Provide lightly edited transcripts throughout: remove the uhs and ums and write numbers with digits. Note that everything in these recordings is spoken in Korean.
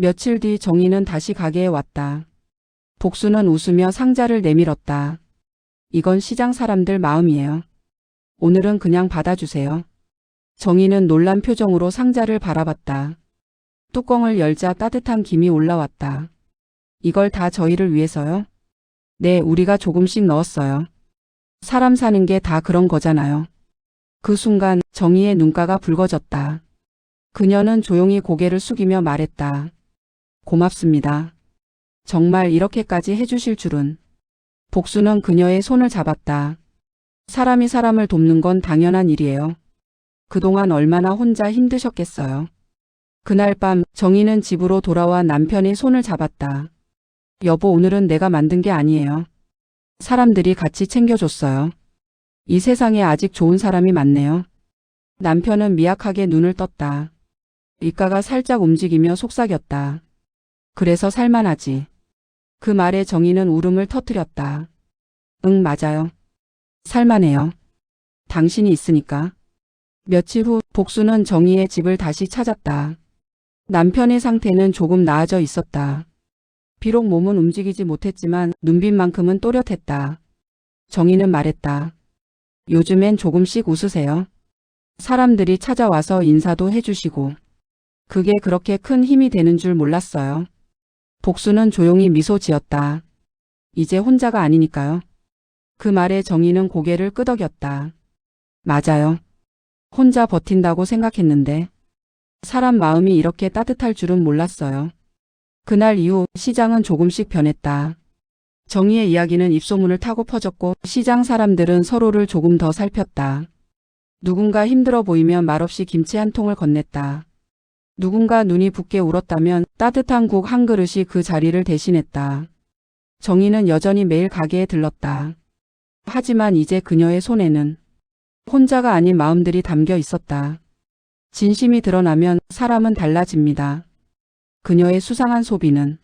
며칠 뒤 정희는 다시 가게에 왔다. 복수는 웃으며 상자를 내밀었다. 이건 시장 사람들 마음이에요. 오늘은 그냥 받아주세요. 정희는 놀란 표정으로 상자를 바라봤다. 뚜껑을 열자 따뜻한 김이 올라왔다. 이걸 다 저희를 위해서요? 네, 우리가 조금씩 넣었어요. 사람 사는 게 다 그런 거잖아요. 그 순간 정희의 눈가가 붉어졌다. 그녀는 조용히 고개를 숙이며 말했다. 고맙습니다. 정말 이렇게까지 해주실 줄은. 복수는 그녀의 손을 잡았다. 사람이 사람을 돕는 건 당연한 일이에요. 그동안 얼마나 혼자 힘드셨겠어요. 그날 밤 정희는 집으로 돌아와 남편의 손을 잡았다. 여보, 오늘은 내가 만든 게 아니에요. 사람들이 같이 챙겨줬어요. 이 세상에 아직 좋은 사람이 많네요. 남편은 미약하게 눈을 떴다. 입가가 살짝 움직이며 속삭였다. 그래서 살만하지. 그 말에 정희는 울음을 터뜨렸다. 응, 맞아요. 살만해요. 당신이 있으니까. 며칠 후 복수는 정희의 집을 다시 찾았다. 남편의 상태는 조금 나아져 있었다. 비록 몸은 움직이지 못했지만 눈빛만큼은 또렷했다. 정희는 말했다. 요즘엔 조금씩 웃으세요. 사람들이 찾아와서 인사도 해주시고. 그게 그렇게 큰 힘이 되는 줄 몰랐어요. 복수는 조용히 미소 지었다. 이제 혼자가 아니니까요. 그 말에 정희는 고개를 끄덕였다. 맞아요. 혼자 버틴다고 생각했는데 사람 마음이 이렇게 따뜻할 줄은 몰랐어요. 그날 이후 시장은 조금씩 변했다. 정희의 이야기는 입소문을 타고 퍼졌고 시장 사람들은 서로를 조금 더 살폈다. 누군가 힘들어 보이면 말없이 김치 한 통을 건넸다. 누군가 눈이 붓게 울었다면 따뜻한 국 한 그릇이 그 자리를 대신했다. 정희는 여전히 매일 가게에 들렀다. 하지만 이제 그녀의 손에는 혼자가 아닌 마음들이 담겨 있었다. 진심이 드러나면 사람은 달라집니다. 그녀의 수상한 소비는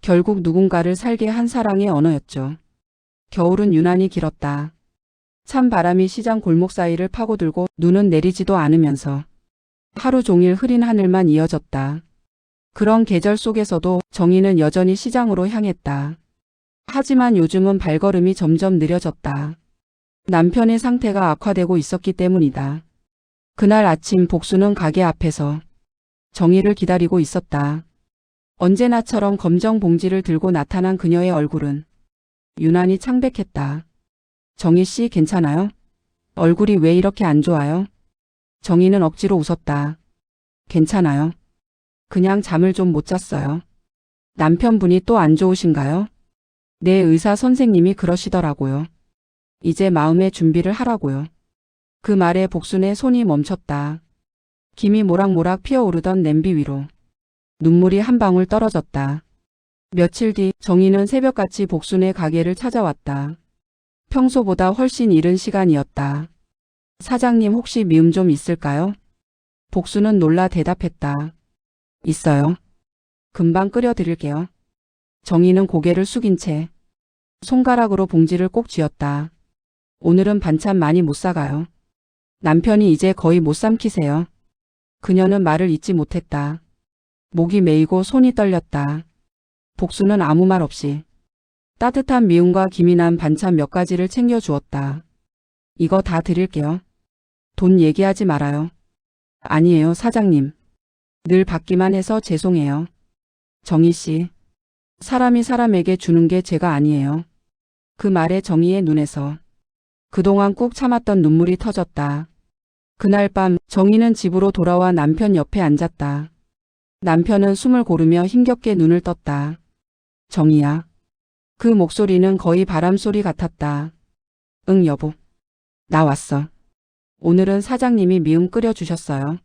결국 누군가를 살게 한 사랑의 언어였죠. 겨울은 유난히 길었다. 찬 바람이 시장 골목 사이를 파고들고 눈은 내리지도 않으면서 하루 종일 흐린 하늘만 이어졌다. 그런 계절 속에서도 정희는 여전히 시장으로 향했다. 하지만 요즘은 발걸음이 점점 느려졌다. 남편의 상태가 악화되고 있었기 때문이다. 그날 아침 복수는 가게 앞에서 정희를 기다리고 있었다. 언제나처럼 검정 봉지를 들고 나타난 그녀의 얼굴은 유난히 창백했다. 정희 씨, 괜찮아요? 얼굴이 왜 이렇게 안 좋아요? 정희는 억지로 웃었다. 괜찮아요. 그냥 잠을 좀 못 잤어요. 남편분이 또 안 좋으신가요? 네, 의사 선생님이 그러시더라고요. 이제 마음의 준비를 하라고요. 그 말에 복순의 손이 멈췄다. 김이 모락모락 피어오르던 냄비 위로 눈물이 한 방울 떨어졌다. 며칠 뒤 정희는 새벽같이 복순의 가게를 찾아왔다. 평소보다 훨씬 이른 시간이었다. 사장님, 혹시 미음 좀 있을까요? 복수는 놀라 대답했다. 있어요. 금방 끓여드릴게요. 정희는 고개를 숙인 채 손가락으로 봉지를 꼭 쥐었다. 오늘은 반찬 많이 못 사가요. 남편이 이제 거의 못 삼키세요. 그녀는 말을 잇지 못했다. 목이 메이고 손이 떨렸다. 복수는 아무 말 없이 따뜻한 미음과 김이 난 반찬 몇 가지를 챙겨주었다. 이거 다 드릴게요. 돈 얘기하지 말아요. 아니에요, 사장님. 늘 받기만 해서 죄송해요. 정희 씨, 사람이 사람에게 주는 게 죄가 아니에요. 그 말에 정희의 눈에서 그동안 꾹 참았던 눈물이 터졌다. 그날 밤 정희는 집으로 돌아와 남편 옆에 앉았다. 남편은 숨을 고르며 힘겹게 눈을 떴다. 정희야. 그 목소리는 거의 바람소리 같았다. 응, 여보. 나 왔어. 오늘은 사장님이 미음 끓여주셨어요.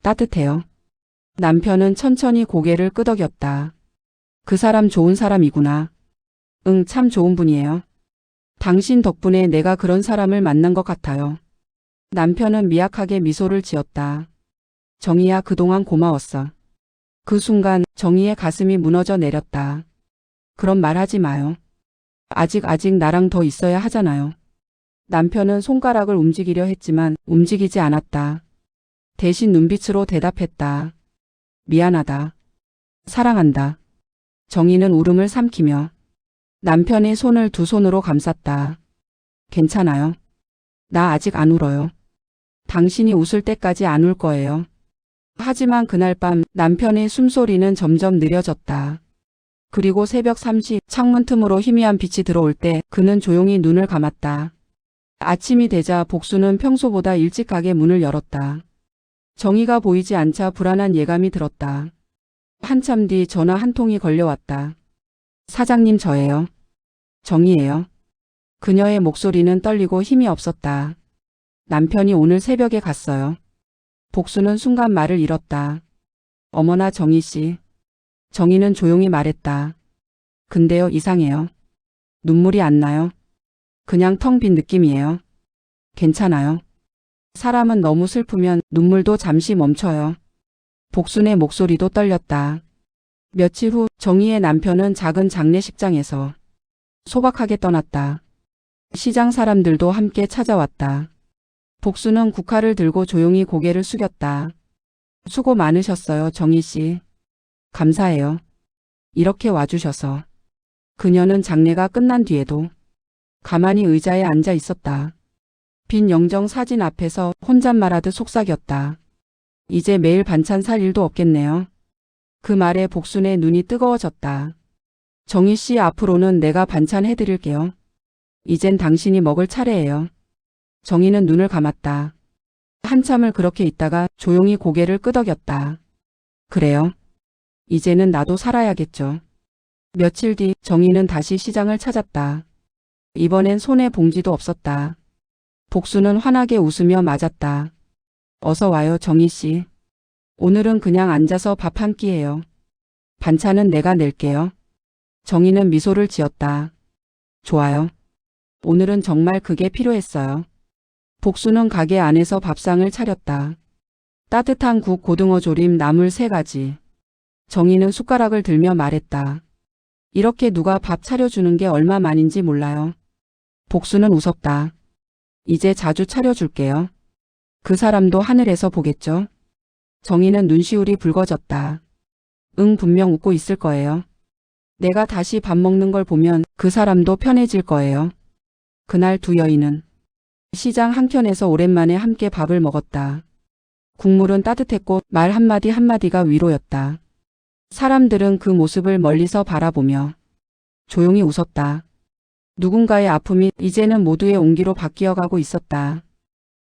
따뜻해요. 남편은 천천히 고개를 끄덕였다. 그 사람 좋은 사람이구나. 응, 참 좋은 분이에요. 당신 덕분에 내가 그런 사람을 만난 것 같아요. 남편은 미약하게 미소를 지었다. 정희야, 그동안 고마웠어. 그 순간 정희의 가슴이 무너져 내렸다. 그런 말 하지 마요. 아직 나랑 더 있어야 하잖아요. 남편은 손가락을 움직이려 했지만 움직이지 않았다. 대신 눈빛으로 대답했다. 미안하다. 사랑한다. 정희는 울음을 삼키며 남편의 손을 두 손으로 감쌌다. 괜찮아요. 나 아직 안 울어요. 당신이 웃을 때까지 안 울 거예요. 하지만 그날 밤 남편의 숨소리는 점점 느려졌다. 그리고 새벽 3시 창문 틈으로 희미한 빛이 들어올 때 그는 조용히 눈을 감았다. 아침이 되자 복수는 평소보다 일찍 가게 문을 열었다. 정희가 보이지 않자 불안한 예감이 들었다. 한참 뒤 전화 한 통이 걸려왔다. 사장님 저예요. 정희예요. 그녀의 목소리는 떨리고 힘이 없었다. 남편이 오늘 새벽에 갔어요. 복수는 순간 말을 잃었다. 어머나 정희 씨. 정희는 조용히 말했다. 근데요 이상해요. 눈물이 안 나요. 그냥 텅 빈 느낌이에요. 괜찮아요. 사람은 너무 슬프면 눈물도 잠시 멈춰요. 복순의 목소리도 떨렸다. 며칠 후 정희의 남편은 작은 장례식장에서 소박하게 떠났다. 시장 사람들도 함께 찾아왔다. 복수는 국화를 들고 조용히 고개를 숙였다. 수고 많으셨어요, 정희 씨. 감사해요. 이렇게 와주셔서. 그녀는 장례가 끝난 뒤에도 가만히 의자에 앉아 있었다. 빈 영정 사진 앞에서 혼잣말하듯 속삭였다. 이제 매일 반찬 살 일도 없겠네요. 그 말에 복순의 눈이 뜨거워졌다. 정희 씨 앞으로는 내가 반찬 해드릴게요. 이젠 당신이 먹을 차례예요. 정희는 눈을 감았다. 한참을 그렇게 있다가 조용히 고개를 끄덕였다. 그래요. 이제는 나도 살아야겠죠. 며칠 뒤 정희는 다시 시장을 찾았다. 이번엔 손에 봉지도 없었다. 복수는 환하게 웃으며 맞았다. 어서 와요 정희 씨. 오늘은 그냥 앉아서 밥 한 끼예요. 반찬은 내가 낼게요. 정희는 미소를 지었다. 좋아요. 오늘은 정말 그게 필요했어요. 복수는 가게 안에서 밥상을 차렸다. 따뜻한 국, 고등어 조림, 나물 3가지. 정희는 숟가락을 들며 말했다. 이렇게 누가 밥 차려주는 게 얼마만인지 몰라요. 복수는 웃었다. 이제 자주 차려줄게요. 그 사람도 하늘에서 보겠죠? 정희는 눈시울이 붉어졌다. 응, 분명 웃고 있을 거예요. 내가 다시 밥 먹는 걸 보면 그 사람도 편해질 거예요. 그날 두 여인은 시장 한켠에서 오랜만에 함께 밥을 먹었다. 국물은 따뜻했고 말 한마디 한마디가 위로였다. 사람들은 그 모습을 멀리서 바라보며 조용히 웃었다. 누군가의 아픔이 이제는 모두의 온기로 바뀌어가고 있었다.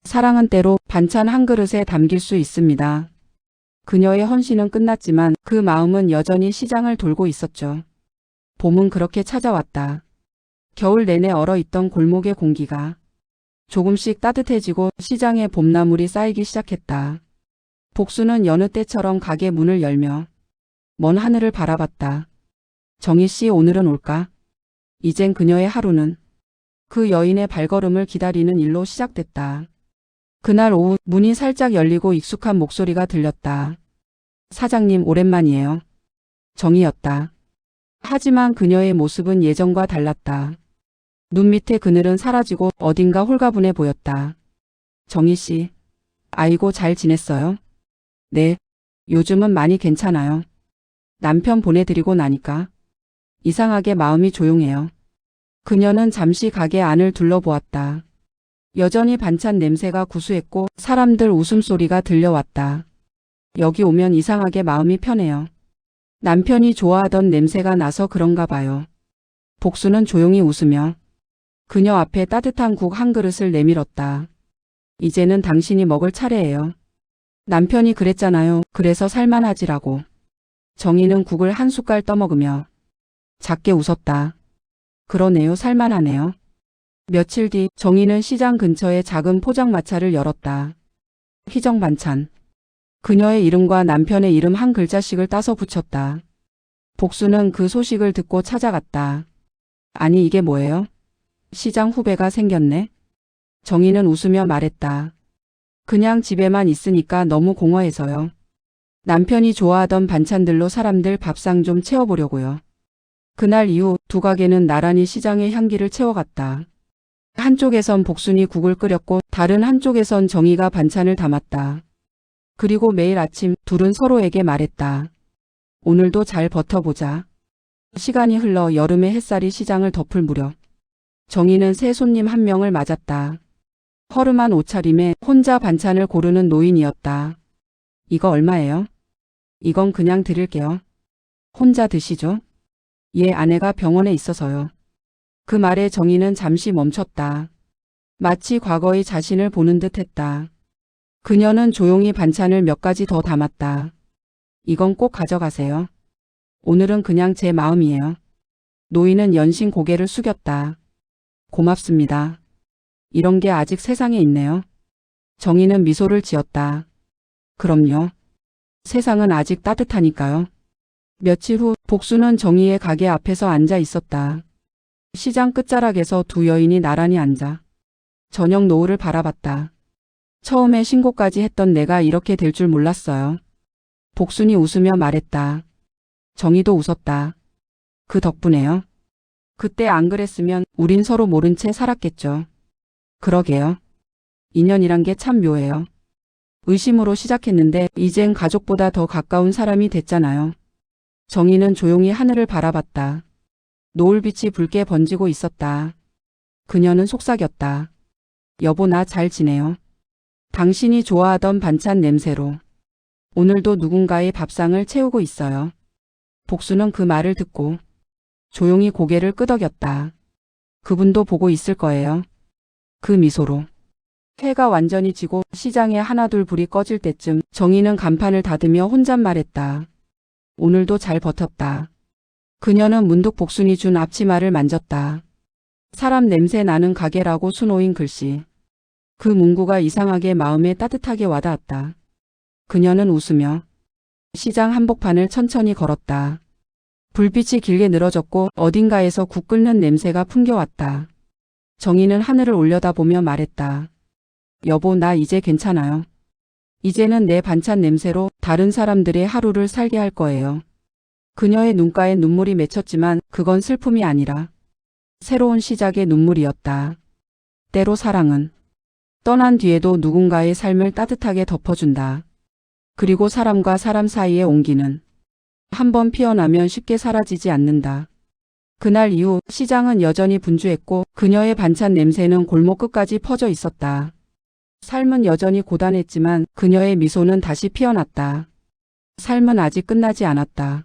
사랑은 때로 반찬 한 그릇에 담길 수 있습니다. 그녀의 헌신은 끝났지만 그 마음은 여전히 시장을 돌고 있었죠. 봄은 그렇게 찾아왔다. 겨울 내내 얼어있던 골목의 공기가 조금씩 따뜻해지고 시장에 봄나물이 쌓이기 시작했다. 복수는 여느 때처럼 가게 문을 열며 먼 하늘을 바라봤다. 정희 씨 오늘은 올까? 이젠 그녀의 하루는 그 여인의 발걸음을 기다리는 일로 시작됐다. 그날 오후 문이 살짝 열리고 익숙한 목소리가 들렸다. 사장님 오랜만이에요. 정희였다. 하지만 그녀의 모습은 예전과 달랐다. 눈 밑에 그늘은 사라지고 어딘가 홀가분해 보였다. 정희 씨, 아이고 잘 지냈어요? 네, 요즘은 많이 괜찮아요. 남편 보내드리고 나니까 이상하게 마음이 조용해요. 그녀는 잠시 가게 안을 둘러보았다. 여전히 반찬 냄새가 구수했고 사람들 웃음소리가 들려왔다. 여기 오면 이상하게 마음이 편해요. 남편이 좋아하던 냄새가 나서 그런가 봐요. 복수는 조용히 웃으며 그녀 앞에 따뜻한 국 한 그릇을 내밀었다. 이제는 당신이 먹을 차례예요. 남편이 그랬잖아요. 그래서 살만하지라고. 정희는 국을 한 숟갈 떠먹으며 작게 웃었다. 그러네요. 살만하네요. 며칠 뒤 정희는 시장 근처에 작은 포장마차를 열었다. 희정 반찬. 그녀의 이름과 남편의 이름 한 글자씩을 따서 붙였다. 복수는 그 소식을 듣고 찾아갔다. 아니 이게 뭐예요? 시장 후배가 생겼네. 정희는 웃으며 말했다. 그냥 집에만 있으니까 너무 공허해서요. 남편이 좋아하던 반찬들로 사람들 밥상 좀 채워보려고요. 그날 이후 두 가게는 나란히 시장의 향기를 채워갔다. 한쪽에선 복순이 국을 끓였고 다른 한쪽에선 정희가 반찬을 담았다. 그리고 매일 아침 둘은 서로에게 말했다. 오늘도 잘 버텨보자. 시간이 흘러 여름의 햇살이 시장을 덮을 무렵 정희는 새 손님 한 명을 맞았다. 허름한 옷차림에 혼자 반찬을 고르는 노인이었다. 이거 얼마예요? 이건 그냥 드릴게요. 혼자 드시죠? 얘 아내가 병원에 있어서요. 그 말에 정희는 잠시 멈췄다. 마치 과거의 자신을 보는 듯 했다. 그녀는 조용히 반찬을 몇 가지 더 담았다. 이건 꼭 가져가세요. 오늘은 그냥 제 마음이에요. 노인은 연신 고개를 숙였다. 고맙습니다. 이런 게 아직 세상에 있네요. 정희는 미소를 지었다. 그럼요. 세상은 아직 따뜻하니까요. 며칠 후 복수는 정희의 가게 앞에서 앉아 있었다. 시장 끝자락에서 두 여인이 나란히 앉아 저녁 노을을 바라봤다. 처음에 신고까지 했던 내가 이렇게 될 줄 몰랐어요. 복순이 웃으며 말했다. 정희도 웃었다. 그 덕분에요. 그때 안 그랬으면 우린 서로 모른 채 살았겠죠. 그러게요. 인연이란 게 참 묘해요. 의심으로 시작했는데 이젠 가족보다 더 가까운 사람이 됐잖아요. 정희는 조용히 하늘을 바라봤다. 노을빛이 붉게 번지고 있었다. 그녀는 속삭였다. 여보, 나 잘 지내요. 당신이 좋아하던 반찬 냄새로 오늘도 누군가의 밥상을 채우고 있어요. 복수는 그 말을 듣고 조용히 고개를 끄덕였다. 그분도 보고 있을 거예요. 그 미소로. 해가 완전히 지고 시장에 하나둘 불이 꺼질 때쯤 정희는 간판을 닫으며 혼잣말했다. 오늘도 잘 버텼다. 그녀는 문득 복순이 준 앞치마를 만졌다. 사람 냄새 나는 가게라고 수놓인 글씨. 그 문구가 이상하게 마음에 따뜻하게 와닿았다. 그녀는 웃으며 시장 한복판을 천천히 걸었다. 불빛이 길게 늘어졌고 어딘가에서 국 끓는 냄새가 풍겨왔다. 정희는 하늘을 올려다보며 말했다. 여보, 나 이제 괜찮아요. 이제는 내 반찬 냄새로 다른 사람들의 하루를 살게 할 거예요. 그녀의 눈가에 눈물이 맺혔지만 그건 슬픔이 아니라 새로운 시작의 눈물이었다. 때로 사랑은 떠난 뒤에도 누군가의 삶을 따뜻하게 덮어준다. 그리고 사람과 사람 사이의 온기는 한번 피어나면 쉽게 사라지지 않는다. 그날 이후 시장은 여전히 분주했고 그녀의 반찬 냄새는 골목 끝까지 퍼져 있었다. 삶은 여전히 고단했지만 그녀의 미소는 다시 피어났다. 삶은 아직 끝나지 않았다.